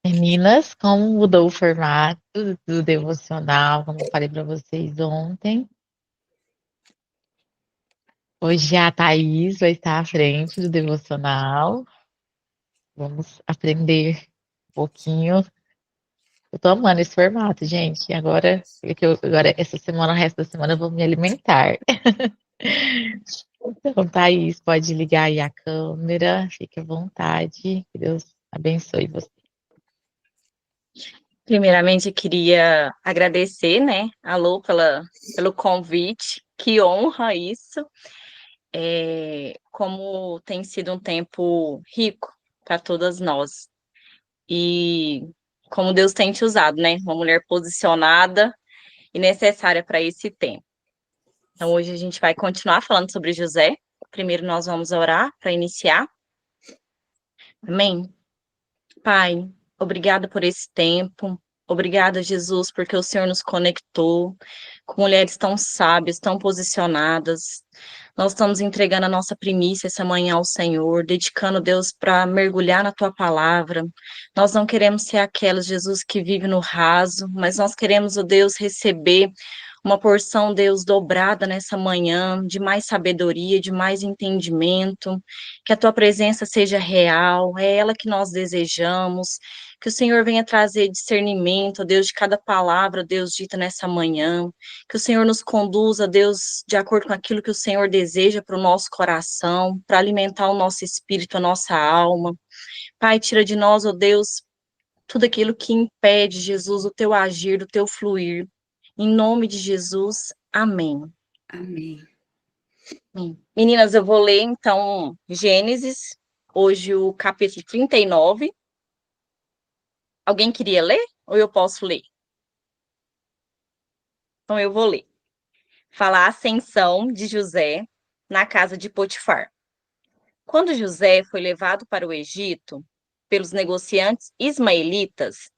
Meninas, como mudou o formato do devocional, como eu falei para vocês ontem. Hoje a Thaís vai estar à frente do devocional. Vamos aprender um pouquinho. Eu tô amando esse formato, gente. Agora essa semana, o resto da semana, eu vou me alimentar. Então, Thaís, pode ligar aí a câmera, fique à vontade. Que Deus abençoe você. Primeiramente, eu queria agradecer, né, a Lô pelo convite. Que honra isso. Como tem sido um tempo rico para todas nós. E como Deus tem te usado, né? Uma mulher posicionada e necessária para esse tempo. Então, hoje a gente vai continuar falando sobre José. Primeiro, nós vamos orar para iniciar. Amém? Pai, obrigada por esse tempo. Obrigada, Jesus, porque o Senhor nos conectou com mulheres tão sábias, tão posicionadas. Nós estamos entregando a nossa primícia essa manhã ao Senhor, dedicando, Deus, para mergulhar na tua palavra. Nós não queremos ser aquelas, Jesus, que vive no raso, mas nós queremos, ó Deus, receber uma porção, Deus, dobrada nessa manhã, de mais sabedoria, de mais entendimento, que a tua presença seja real, é ela que nós desejamos, que o Senhor venha trazer discernimento, ó Deus, de cada palavra, Deus, dita nessa manhã, que o Senhor nos conduza, Deus, de acordo com aquilo que o Senhor deseja para o nosso coração, para alimentar o nosso espírito, a nossa alma. Pai, tira de nós, ó Deus, tudo aquilo que impede, Jesus, o teu agir, o teu fluir. Em nome de Jesus, amém. Amém. Meninas, eu vou ler, então, Gênesis, hoje o capítulo 39. Alguém queria ler? Ou eu posso ler? Então, eu vou ler. Fala a ascensão de José na casa de Potifar. Quando José foi levado para o Egito pelos negociantes ismaelitas,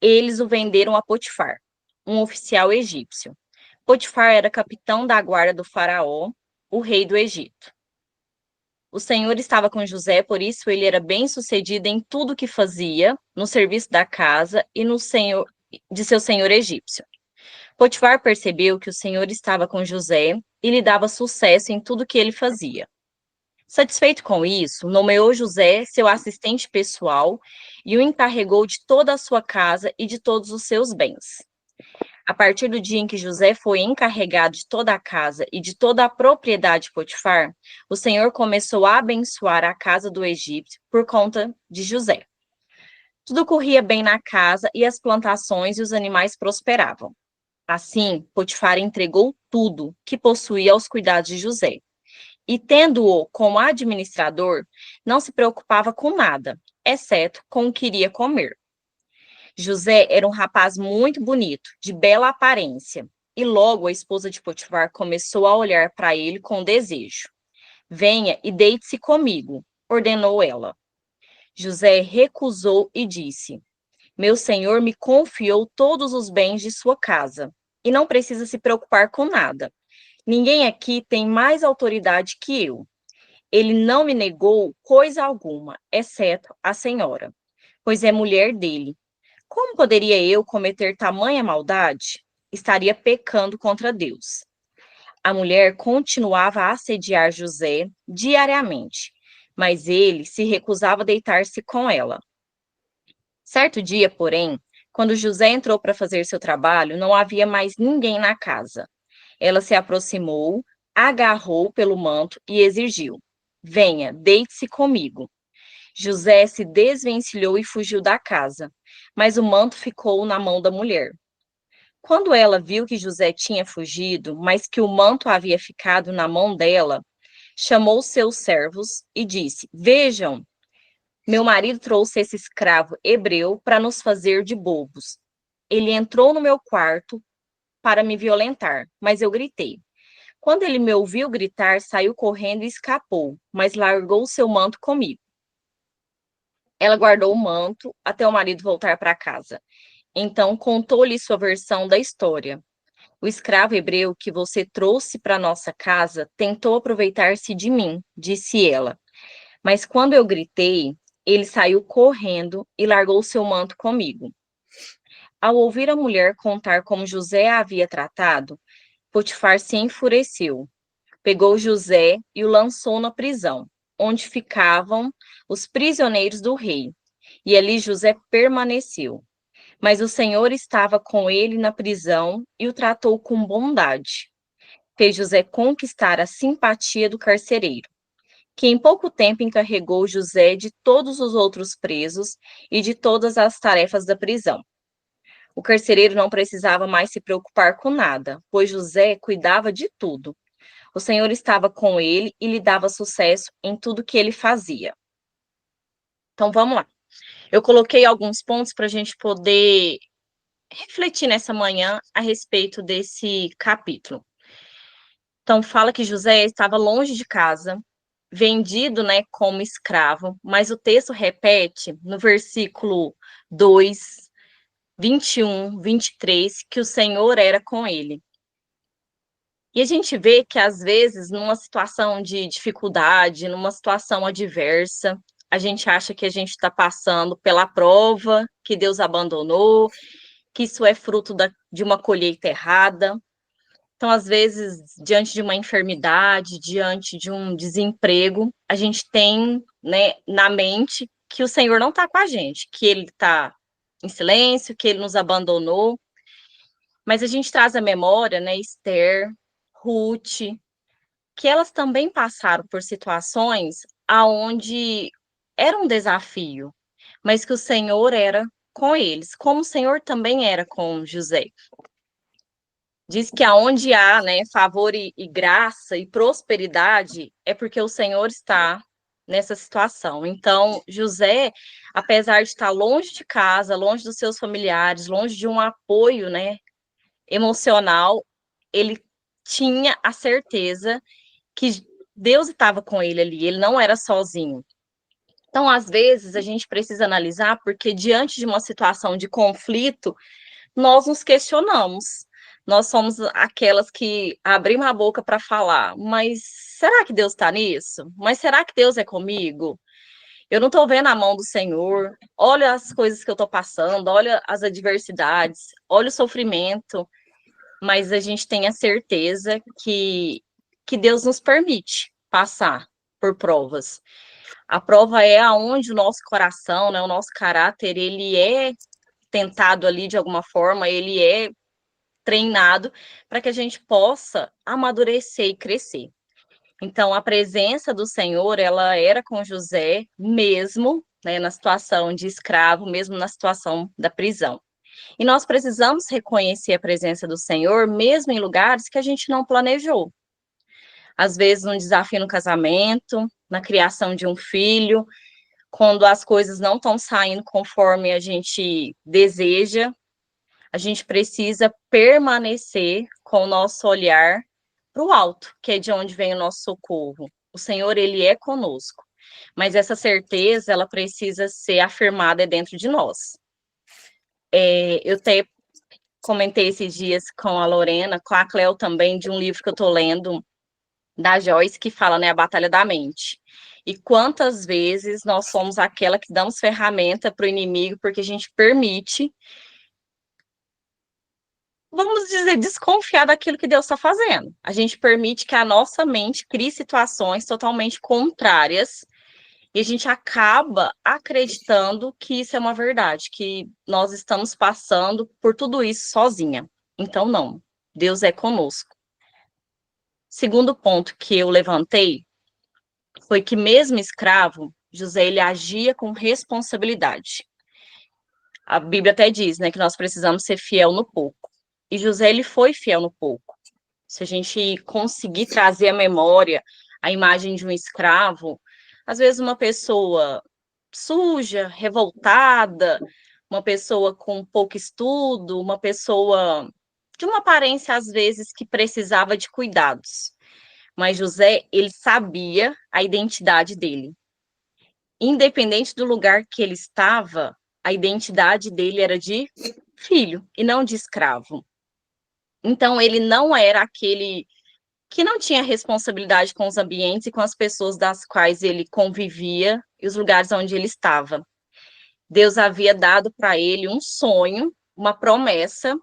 eles o venderam a Potifar, um oficial egípcio. Potifar era capitão da guarda do faraó, o rei do Egito. O Senhor estava com José, por isso ele era bem-sucedido em tudo que fazia, no serviço da casa e no senhor de seu senhor egípcio. Potifar percebeu que o Senhor estava com José e lhe dava sucesso em tudo que ele fazia. Satisfeito com isso, nomeou José seu assistente pessoal e o encarregou de toda a sua casa e de todos os seus bens. A partir do dia em que José foi encarregado de toda a casa e de toda a propriedade de Potifar, o Senhor começou a abençoar a casa do egípcio por conta de José. Tudo corria bem na casa e as plantações e os animais prosperavam. Assim, Potifar entregou tudo que possuía aos cuidados de José. E tendo-o como administrador, não se preocupava com nada, exceto com o que iria comer. José era um rapaz muito bonito, de bela aparência, e logo a esposa de Potifar começou a olhar para ele com desejo. Venha e deite-se comigo, ordenou ela. José recusou e disse: Meu senhor me confiou todos os bens de sua casa, e não precisa se preocupar com nada. Ninguém aqui tem mais autoridade que eu. Ele não me negou coisa alguma, exceto a senhora, pois é mulher dele. Como poderia eu cometer tamanha maldade? Estaria pecando contra Deus. A mulher continuava a assediar José diariamente, mas ele se recusava a deitar-se com ela. Certo dia, porém, quando José entrou para fazer seu trabalho, não havia mais ninguém na casa. Ela se aproximou, agarrou pelo manto e exigiu: Venha, deite-se comigo. José se desvencilhou e fugiu da casa, mas o manto ficou na mão da mulher. Quando ela viu que José tinha fugido, mas que o manto havia ficado na mão dela, chamou seus servos e disse: Vejam, meu marido trouxe esse escravo hebreu para nos fazer de bobos. Ele entrou no meu quarto para me violentar, mas eu gritei. Quando ele me ouviu gritar, saiu correndo e escapou, mas largou seu manto comigo. Ela guardou o manto até o marido voltar para casa. Então contou-lhe sua versão da história. O escravo hebreu que você trouxe para nossa casa tentou aproveitar-se de mim, disse ela. Mas quando eu gritei, Ele saiu correndo e largou seu manto comigo. Ao ouvir a mulher contar como José a havia tratado, Potifar se enfureceu. Pegou José e o lançou na prisão, onde ficavam os prisioneiros do rei. E ali José permaneceu. Mas o Senhor estava com ele na prisão e o tratou com bondade. Fez José conquistar a simpatia do carcereiro, que em pouco tempo encarregou José de todos os outros presos e de todas as tarefas da prisão. O carcereiro não precisava mais se preocupar com nada, pois José cuidava de tudo. O Senhor estava com ele e lhe dava sucesso em tudo que ele fazia. Então vamos lá. Eu coloquei alguns pontos para a gente poder refletir nessa manhã a respeito desse capítulo. Então fala que José estava longe de casa, vendido, né, como escravo, mas o texto repete no versículo 2, 21, 23, que o Senhor era com ele. E a gente vê que, às vezes, numa situação de dificuldade, numa situação adversa, a gente acha que a gente está passando pela prova, que Deus abandonou, que isso é fruto de uma colheita errada. Então, às vezes, diante de uma enfermidade, diante de um desemprego, a gente tem, né, na mente que o Senhor não está com a gente, que Ele está em silêncio, que Ele nos abandonou. Mas a gente traz à memória, né, Esther, Ruth, que elas também passaram por situações aonde era um desafio, mas que o Senhor era com eles, como o Senhor também era com José. Diz que aonde há, né, favor e graça e prosperidade, é porque o Senhor está nessa situação. Então, José, apesar de estar longe de casa, longe dos seus familiares, longe de um apoio, né, emocional, ele tinha a certeza que Deus estava com ele ali, ele não era sozinho. Então, às vezes, a gente precisa analisar, porque diante de uma situação de conflito, nós nos questionamos. Nós somos aquelas que abrimos a boca para falar, mas será que Deus está nisso? Mas será que Deus é comigo? Eu não estou vendo a mão do Senhor. Olha as coisas que eu estou passando, olha as adversidades, olha o sofrimento, mas a gente tem a certeza que Deus nos permite passar por provas. A prova é aonde o nosso coração, né, o nosso caráter, ele é tentado ali de alguma forma, ele é treinado para que a gente possa amadurecer e crescer. Então, a presença do Senhor, ela era com José, mesmo, né, na situação de escravo, mesmo na situação da prisão. E nós precisamos reconhecer a presença do Senhor, mesmo em lugares que a gente não planejou. Às vezes, um desafio no casamento, na criação de um filho, quando as coisas não estão saindo conforme a gente deseja, a gente precisa permanecer com o nosso olhar para o alto, que é de onde vem o nosso socorro. O Senhor, ele é conosco, mas essa certeza, ela precisa ser afirmada dentro de nós. Eu até comentei esses dias com a Lorena, com a Cleo também, de um livro que eu estou lendo, da Joyce, que fala, né, a batalha da mente. E quantas vezes nós somos aquela que damos ferramenta para o inimigo, porque a gente permite, vamos dizer, desconfiar daquilo que Deus está fazendo. A gente permite que a nossa mente crie situações totalmente contrárias e a gente acaba acreditando que isso é uma verdade, que nós estamos passando por tudo isso sozinha. Então, não. Deus é conosco. Segundo ponto que eu levantei foi que, mesmo escravo, José, ele agia com responsabilidade. A Bíblia até diz, né, que nós precisamos ser fiel no pouco. E José, ele foi fiel no pouco. Se a gente conseguir trazer à memória a imagem de um escravo, às vezes uma pessoa suja, revoltada, uma pessoa com pouco estudo, uma pessoa de uma aparência, às vezes, que precisava de cuidados. Mas José, ele sabia a identidade dele. Independente do lugar que ele estava, a identidade dele era de filho e não de escravo. Então, ele não era aquele que não tinha responsabilidade com os ambientes e com as pessoas das quais ele convivia e os lugares onde ele estava. Deus havia dado para ele um sonho, uma promessa,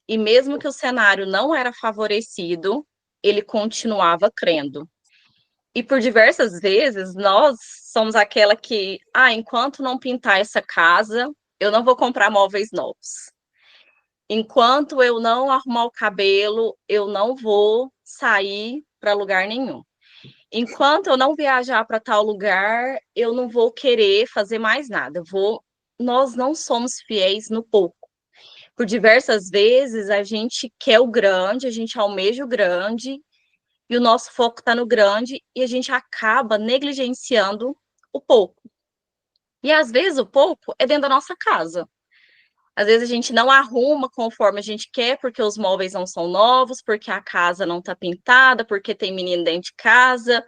e mesmo que o cenário não era favorecido, ele continuava crendo. E por diversas vezes, nós somos aquela que, enquanto não pintar essa casa, eu não vou comprar móveis novos. Enquanto eu não arrumar o cabelo, eu não vou sair para lugar nenhum. Enquanto eu não viajar para tal lugar, eu não vou querer fazer mais nada. Nós não somos fiéis no pouco. Por diversas vezes, a gente quer o grande, a gente almeja o grande, e o nosso foco está no grande, e a gente acaba negligenciando o pouco. E às vezes o pouco é dentro da nossa casa. Às vezes a gente não arruma conforme a gente quer, porque os móveis não são novos, porque a casa não está pintada, porque tem menino dentro de casa,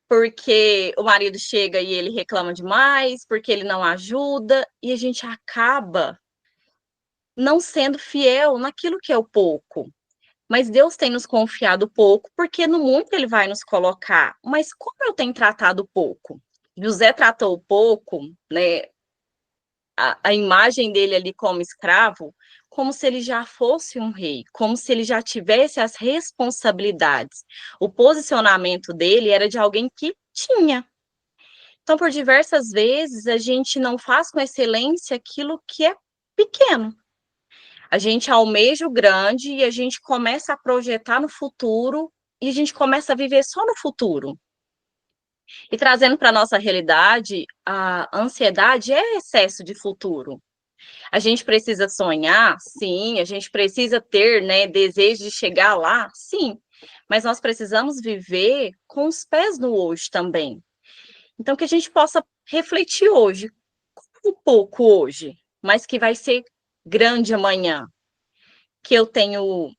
porque o marido chega e ele reclama demais, porque ele não ajuda, e a gente acaba não sendo fiel naquilo que é o pouco. Mas Deus tem nos confiado pouco, porque no muito ele vai nos colocar. Mas como eu tenho tratado pouco? José tratou pouco, né? A imagem dele ali como escravo, como se ele já fosse um rei, como se ele já tivesse as responsabilidades. O posicionamento dele era de alguém que tinha. Então, por diversas vezes, a gente não faz com excelência aquilo que é pequeno. A gente almeja o grande e a gente começa a projetar no futuro e a gente começa a viver só no futuro. E trazendo para a nossa realidade, a ansiedade é excesso de futuro. A gente precisa sonhar, sim, a gente precisa ter, né, desejo de chegar lá, sim, mas nós precisamos viver com os pés no hoje também. Então, que a gente possa refletir hoje, um pouco hoje, mas que vai ser grande amanhã, que eu tenho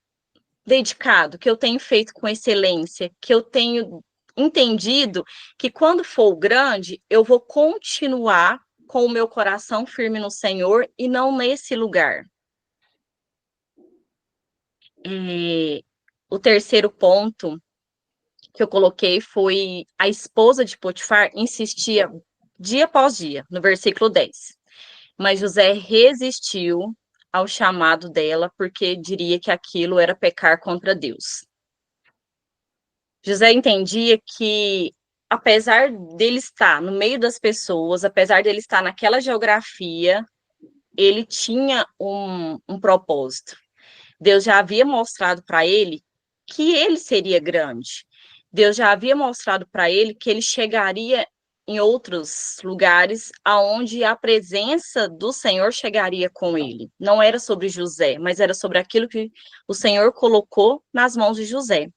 dedicado, que eu tenho feito com excelência, que eu tenho entendido que quando for grande, eu vou continuar com o meu coração firme no Senhor e não nesse lugar. O terceiro ponto que eu coloquei foi a esposa de Potifar insistia dia após dia, no versículo 10. Mas José resistiu ao chamado dela, porque diria que aquilo era pecar contra Deus. José entendia que, apesar dele estar no meio das pessoas, apesar dele estar naquela geografia, ele tinha um propósito. Deus já havia mostrado para ele que ele seria grande. Deus já havia mostrado para ele que ele chegaria em outros lugares aonde a presença do Senhor chegaria com ele. Não era sobre José, mas era sobre aquilo que o Senhor colocou nas mãos de José.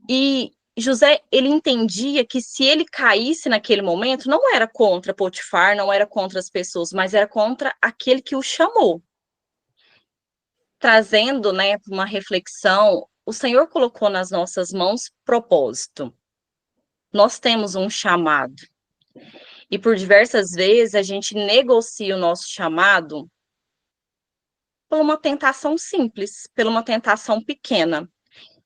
E José, ele entendia que se ele caísse naquele momento, não era contra Potifar, não era contra as pessoas, mas era contra aquele que o chamou. Trazendo, né, uma reflexão, o Senhor colocou nas nossas mãos propósito. Nós temos um chamado. E por diversas vezes a gente negocia o nosso chamado por uma tentação simples, por uma tentação pequena.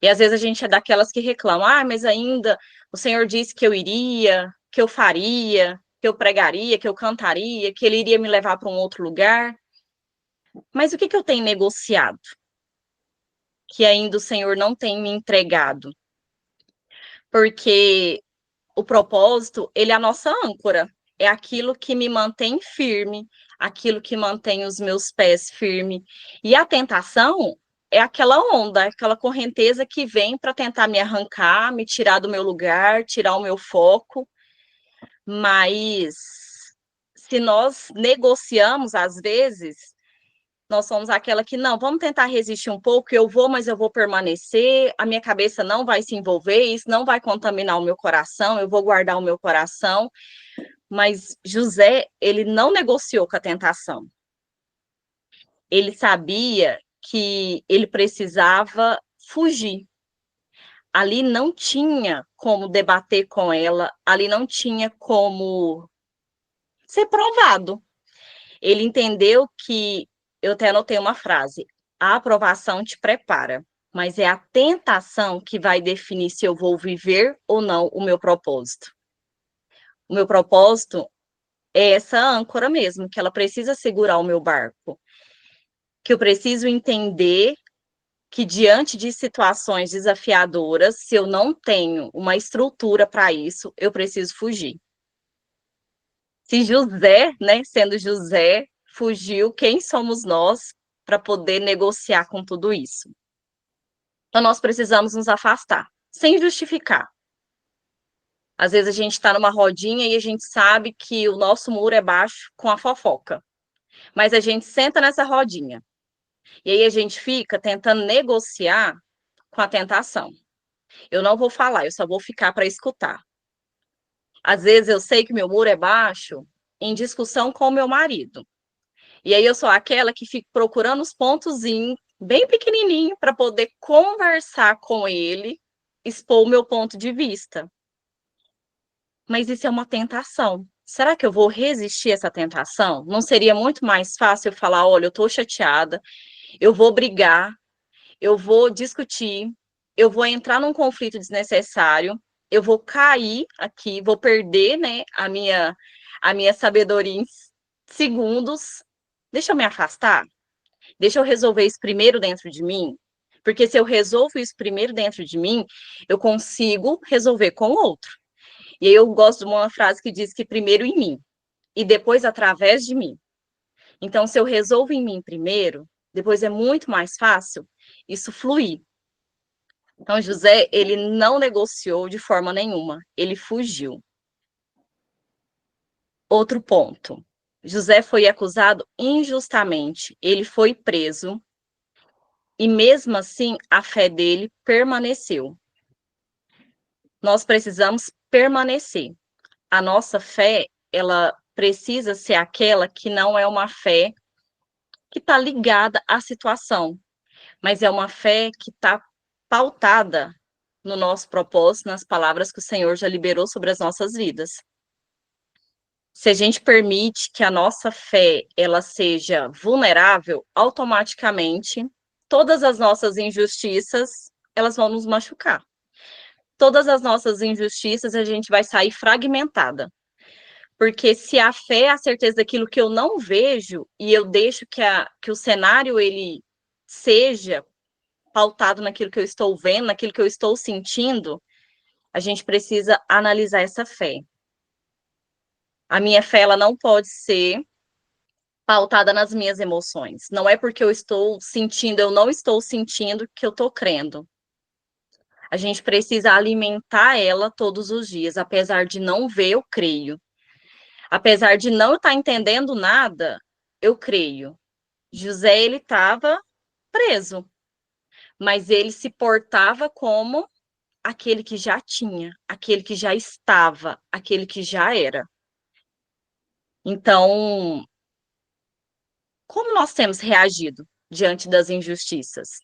E às vezes a gente é daquelas que reclamam, mas ainda o Senhor disse que eu iria, que eu faria, que eu pregaria, que eu cantaria, que Ele iria me levar para um outro lugar. Mas o que eu tenho negociado? Que ainda o Senhor não tem me entregado. Porque o propósito, ele é a nossa âncora. É aquilo que me mantém firme, aquilo que mantém os meus pés firmes. E a tentação é aquela onda, aquela correnteza que vem para tentar me arrancar, me tirar do meu lugar, tirar o meu foco. Mas se nós negociamos, às vezes, nós somos aquela que, não, vamos tentar resistir um pouco, eu vou, mas eu vou permanecer, a minha cabeça não vai se envolver, isso não vai contaminar o meu coração, eu vou guardar o meu coração. Mas José, ele não negociou com a tentação. Ele sabia que ele precisava fugir. Ali não tinha como debater com ela, ali não tinha como ser provado. Ele entendeu que, eu até anotei uma frase, a aprovação te prepara, mas é a tentação que vai definir se eu vou viver ou não o meu propósito. O meu propósito é essa âncora mesmo, que ela precisa segurar o meu barco, que eu preciso entender que diante de situações desafiadoras, se eu não tenho uma estrutura para isso, eu preciso fugir. Se José, né, sendo José, fugiu, quem somos nós para poder negociar com tudo isso? Então, nós precisamos nos afastar, sem justificar. Às vezes a gente está numa rodinha e a gente sabe que o nosso muro é baixo com a fofoca, mas a gente senta nessa rodinha e aí a gente fica tentando negociar com a tentação. Eu não vou falar, eu só vou ficar para escutar. Às vezes eu sei que meu muro é baixo em discussão com o meu marido. E aí eu sou aquela que fica procurando os pontos bem pequenininho para poder conversar com ele, expor o meu ponto de vista. Mas isso é uma tentação. Será que eu vou resistir a essa tentação? Não seria muito mais fácil eu falar, olha, eu estou chateada, eu vou brigar, eu vou discutir, eu vou entrar num conflito desnecessário, eu vou cair aqui, vou perder, né, a minha sabedoria em segundos. Deixa eu me afastar, deixa eu resolver isso primeiro dentro de mim, porque se eu resolvo isso primeiro dentro de mim, eu consigo resolver com o outro. E aí eu gosto de uma frase que diz que primeiro em mim e depois através de mim. Então, se eu resolvo em mim primeiro, depois é muito mais fácil isso fluir. Então, José, ele não negociou de forma nenhuma, ele fugiu. Outro ponto. José foi acusado injustamente, ele foi preso e mesmo assim a fé dele permaneceu. Nós precisamos permanecer. A nossa fé, ela precisa ser aquela que não é uma fé que está ligada à situação, mas é uma fé que está pautada no nosso propósito, nas palavras que o Senhor já liberou sobre as nossas vidas. Se a gente permite que a nossa fé ela seja vulnerável, automaticamente todas as nossas injustiças elas vão nos machucar. Todas as nossas injustiças a gente vai sair fragmentada. Porque se a fé é a certeza daquilo que eu não vejo e eu deixo que o cenário ele seja pautado naquilo que eu estou vendo, naquilo que eu estou sentindo, a gente precisa analisar essa fé. A minha fé ela não pode ser pautada nas minhas emoções. Não é porque eu estou sentindo, eu não estou sentindo que eu estou crendo. A gente precisa alimentar ela todos os dias, apesar de não ver, eu creio. Apesar de não estar entendendo nada, eu creio. José, ele estava preso, mas ele se portava como aquele que já tinha, aquele que já estava, aquele que já era. Então, como nós temos reagido diante das injustiças?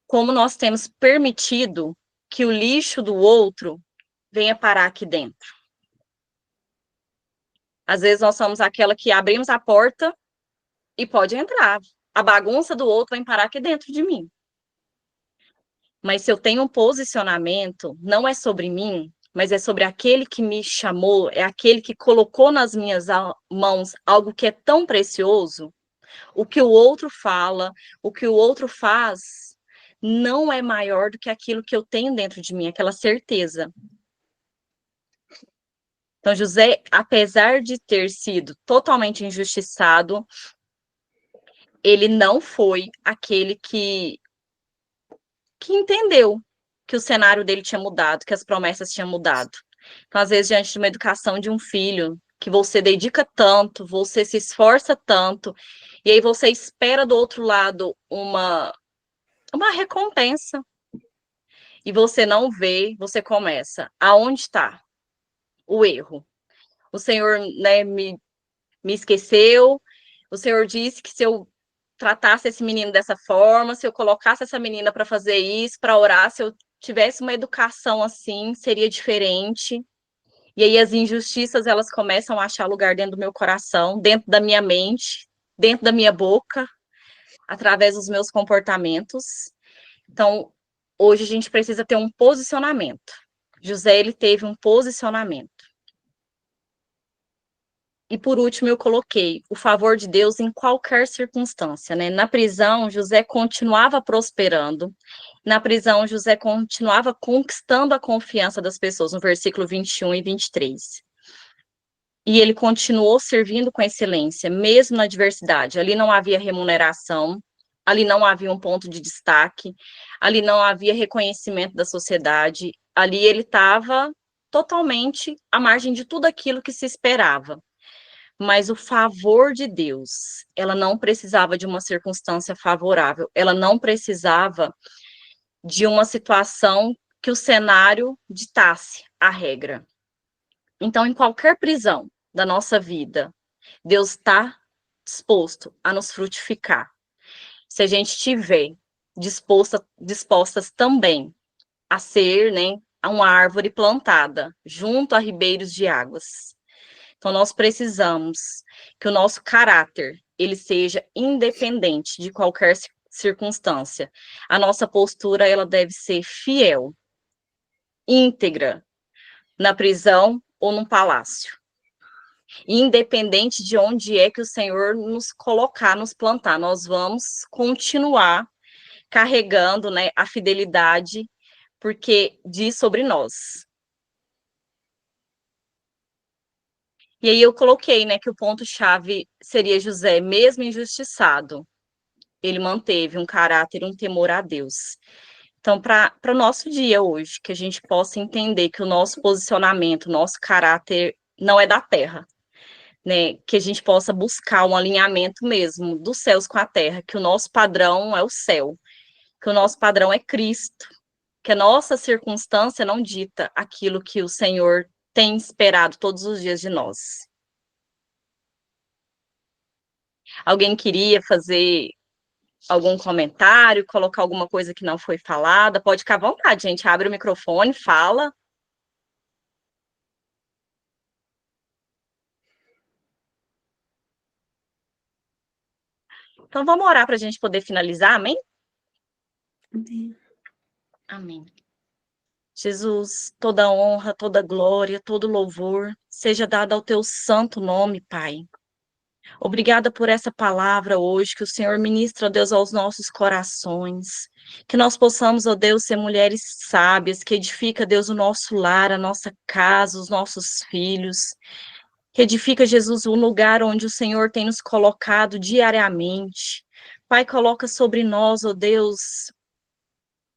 Como nós temos permitido que o lixo do outro venha parar aqui dentro? Às vezes nós somos aquela que abrimos a porta e pode entrar. A bagunça do outro vai parar aqui dentro de mim. Mas se eu tenho um posicionamento, não é sobre mim, mas é sobre aquele que me chamou, é aquele que colocou nas minhas mãos algo que é tão precioso, o que o outro fala, o que o outro faz, não é maior do que aquilo que eu tenho dentro de mim, aquela certeza. Então, José, apesar de ter sido totalmente injustiçado, ele não foi aquele que entendeu que o cenário dele tinha mudado, que as promessas tinham mudado. Então, às vezes, diante de uma educação de um filho, que você dedica tanto, você se esforça tanto, e aí você espera do outro lado uma recompensa, e você não vê, você começa. Aonde está o erro? O Senhor, né, me esqueceu, o Senhor disse que se eu tratasse esse menino dessa forma, se eu colocasse essa menina para fazer isso, para orar, se eu tivesse uma educação assim, seria diferente. E aí as injustiças, elas começam a achar lugar dentro do meu coração, dentro da minha mente, dentro da minha boca, através dos meus comportamentos. Então, hoje a gente precisa ter um posicionamento. José, ele teve um posicionamento. E por último, eu coloquei o favor de Deus em qualquer circunstância, né? Na prisão, José continuava prosperando. Na prisão, José continuava conquistando a confiança das pessoas, no versículo 21 e 23. E ele continuou servindo com excelência, mesmo na adversidade. Ali não havia remuneração, ali não havia um ponto de destaque, ali não havia reconhecimento da sociedade, ali ele estava totalmente à margem de tudo aquilo que se esperava. Mas o favor de Deus, ela não precisava de uma circunstância favorável, ela não precisava de uma situação que o cenário ditasse a regra. Então, em qualquer prisão da nossa vida, Deus está disposto a nos frutificar. Se a gente estiver dispostas também a ser, né, uma árvore plantada junto a ribeiros de águas. Então, nós precisamos que o nosso caráter ele seja independente de qualquer circunstância. A nossa postura ela deve ser fiel, íntegra, na prisão ou no palácio. Independente de onde é que o Senhor nos colocar, nos plantar, nós vamos continuar carregando, né, a fidelidade, porque diz sobre nós. E aí eu coloquei, né, que o ponto-chave seria José, mesmo injustiçado, ele manteve um caráter, um temor a Deus. Então, para o nosso dia hoje, que a gente possa entender que o nosso posicionamento, nosso caráter não é da terra, né? Que a gente possa buscar um alinhamento mesmo dos céus com a terra, que o nosso padrão é o céu, que o nosso padrão é Cristo, que a nossa circunstância não dita aquilo que o Senhor tem esperado todos os dias de nós. Alguém queria fazer algum comentário, colocar alguma coisa que não foi falada? Pode ficar à vontade, gente. Abre o microfone, fala. Então, vamos orar para a gente poder finalizar, amém? Amém. Amém. Jesus, toda honra, toda glória, todo louvor seja dado ao teu santo nome, Pai. Obrigada por essa palavra hoje, que o Senhor ministra, ó Deus, aos nossos corações. Que nós possamos, ó Deus, ser mulheres sábias, que edifica, Deus, o nosso lar, a nossa casa, os nossos filhos. Que edifica, Jesus, o lugar onde o Senhor tem nos colocado diariamente. Pai, coloca sobre nós, ó Deus,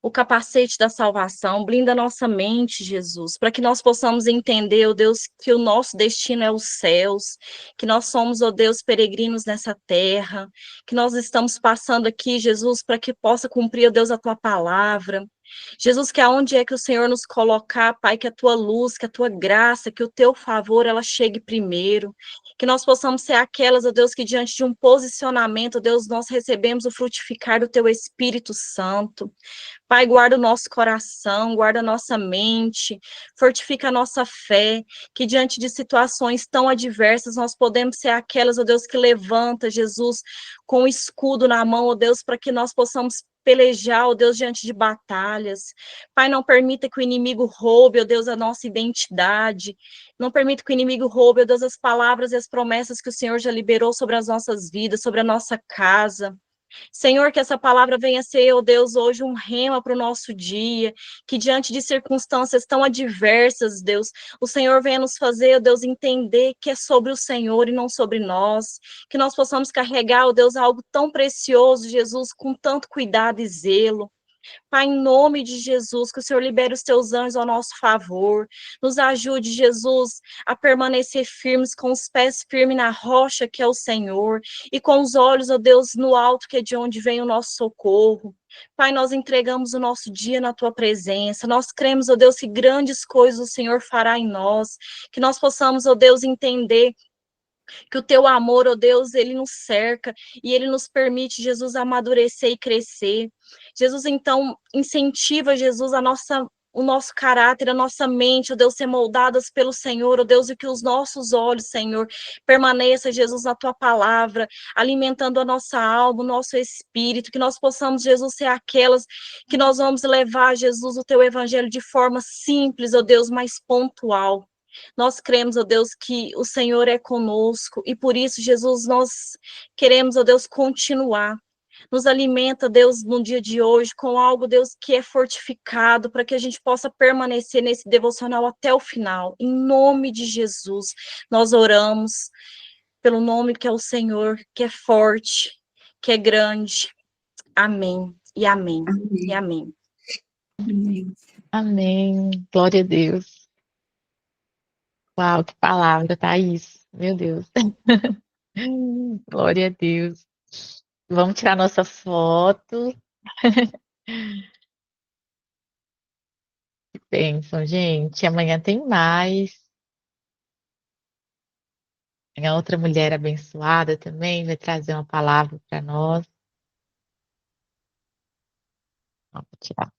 o capacete da salvação, blinda nossa mente, Jesus, para que nós possamos entender, ó Deus, que o nosso destino é os céus, que nós somos, ó Deus, peregrinos nessa terra, que nós estamos passando aqui, Jesus, para que possa cumprir, ó Deus, a tua palavra. Jesus, que aonde é que o Senhor nos colocar, Pai, que a tua luz, que a tua graça, que o teu favor, ela chegue primeiro, que nós possamos ser aquelas, ó Deus, que diante de um posicionamento, ó Deus, nós recebemos o frutificar do teu Espírito Santo. Pai, guarda o nosso coração, guarda a nossa mente, fortifica a nossa fé, que diante de situações tão adversas, nós podemos ser aquelas, ó Deus, que levanta, Jesus, com o escudo na mão, ó Deus, para que nós possamos pelejar, ó Deus, diante de batalhas. Pai, não permita que o inimigo roube, ó Deus, a nossa identidade. Não permita que o inimigo roube, ó Deus, as palavras e as promessas que o Senhor já liberou sobre as nossas vidas, sobre a nossa casa. Senhor, que essa palavra venha ser, ó Deus, hoje um rema para o nosso dia, que diante de circunstâncias tão adversas, Deus, o Senhor venha nos fazer, ó Deus, entender que é sobre o Senhor e não sobre nós, que nós possamos carregar, ó Deus, algo tão precioso, Jesus, com tanto cuidado e zelo. Pai, em nome de Jesus, que o Senhor libere os teus anjos ao nosso favor. Nos ajude, Jesus, a permanecer firmes, com os pés firmes na rocha que é o Senhor, e com os olhos, ó Deus, no alto, que é de onde vem o nosso socorro. Pai, nós entregamos o nosso dia na tua presença. Nós cremos, ó Deus, que grandes coisas o Senhor fará em nós. Que nós possamos, ó Deus, entender que o teu amor, ó Deus, ele nos cerca e ele nos permite, Jesus, amadurecer e crescer. Jesus, então, incentiva, Jesus, a nossa o nosso caráter, a nossa mente, ó Deus, ser moldadas pelo Senhor, ó Deus, e que os nossos olhos, Senhor, permaneça, Jesus, na tua palavra, alimentando a nossa alma, o nosso espírito, que nós possamos, Jesus, ser aquelas que nós vamos levar, Jesus, o teu evangelho de forma simples, ó Deus, mais pontual. Nós cremos, ó Deus, que o Senhor é conosco, e por isso, Jesus, nós queremos, ó Deus, continuar. Nos alimenta, Deus, no dia de hoje, com algo, Deus, que é fortificado, para que a gente possa permanecer nesse devocional até o final. Em nome de Jesus, nós oramos pelo nome que é o Senhor, que é forte, que é grande. Amém, e amém, e Amém. amém. Amém. Amém. Glória a Deus. Uau, que palavra, Thaís. Meu Deus. Glória a Deus. Vamos tirar nossa foto. Que bênção, gente. Amanhã tem mais. Amanhã outra mulher abençoada também vai trazer uma palavra para nós. Vou tirar.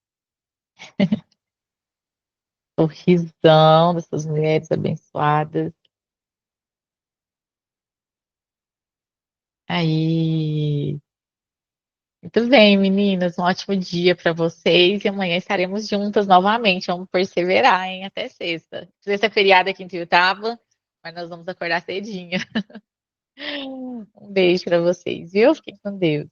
Sorrisão dessas mulheres abençoadas. Aí. Muito bem, meninas. Um ótimo dia para vocês. E amanhã estaremos juntas novamente. Vamos perseverar, hein? Até sexta. Sexta é feriado aqui em Tuiutaba, mas nós vamos acordar cedinho. Um beijo para vocês, viu? Fiquem com Deus.